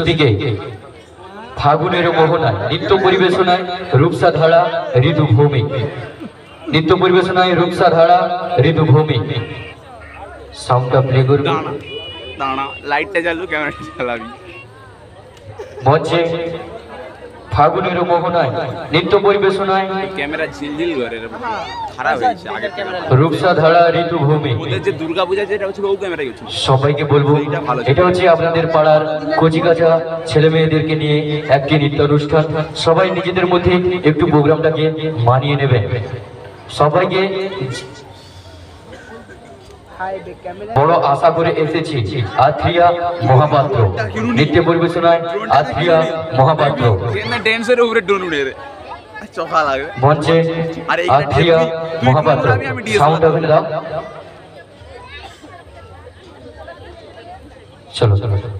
দিকে ফাগুনের মোহনায় নৃত্য পরিবেশনায় রূপসা ধারা ঋতুভূমি, নৃত্য পরিবেশনায় রূপসা ধারা ঋতুভূমি। সাউন্ডটা প্লে করবি, লাইটটা চালু, ক্যামেরাটা চালাবি। মঞ্চে ফাগুনের মোহনায় নৃত্য পরিবেশনায় ক্যামেরা ঝিলঝিল করে, খারাপ হয়েছে আগের ক্যামেরা। রূপসা ধারা ঋতুভূমি। ওদের যে দুর্গাপূজা যেটা হচ্ছে ও ক্যামেরা ইউজ। সবাইকে বলবো এটা হচ্ছে আপনাদের পাড়ার কচিকাঁচা ছেলে মেয়েদেরকে নিয়ে একটি নৃত্য অনুষ্ঠান। সবাই নিজেদের মধ্যে একটু প্রোগ্রামটাকে মানিয়ে নেবেন। সবাইকে বড় আশা করে এসেছি আথ্রিয়া মহাপাত্র, নৃত্য পরিবেশনায় আথ্রিয়া মহাপাত্র। ড্যান্সের উপরে ডোন উড়ে রে চোখা লাগে মঞ্চে আথ্রিয়া মহাপাত্র। সাউন্ড ওখানে দাও। চলো চলো চলো।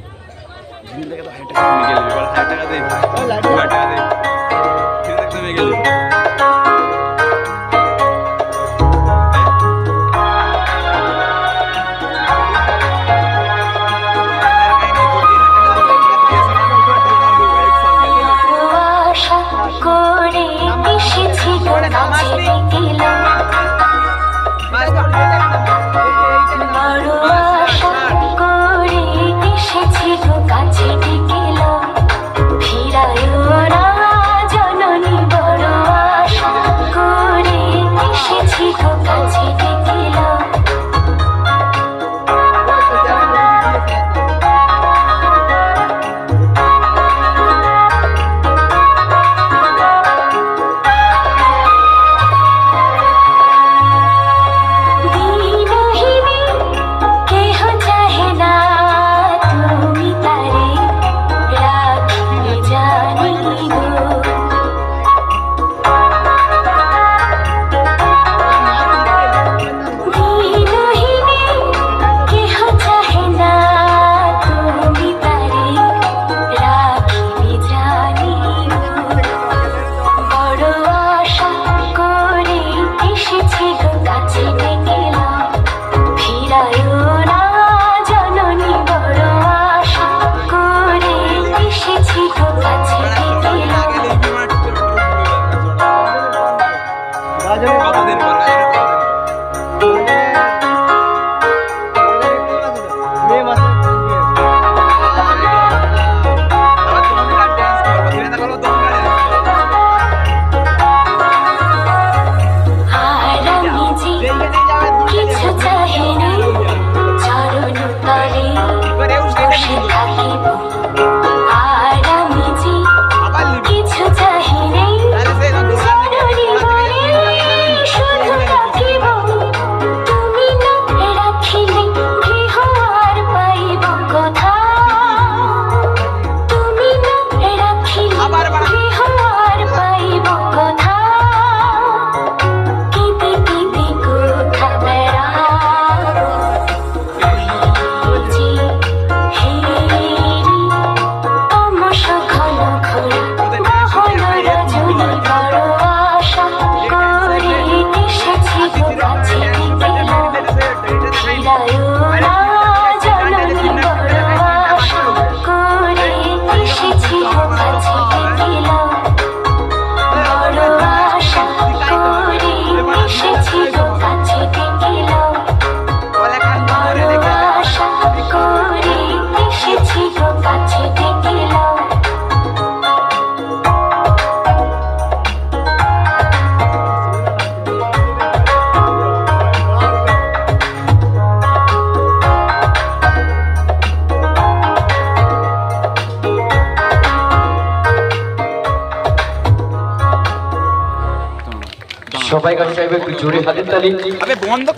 সবাই কাছে চাইবে একটু জোরে হাতের তালি।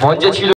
মঞ্চে ছিল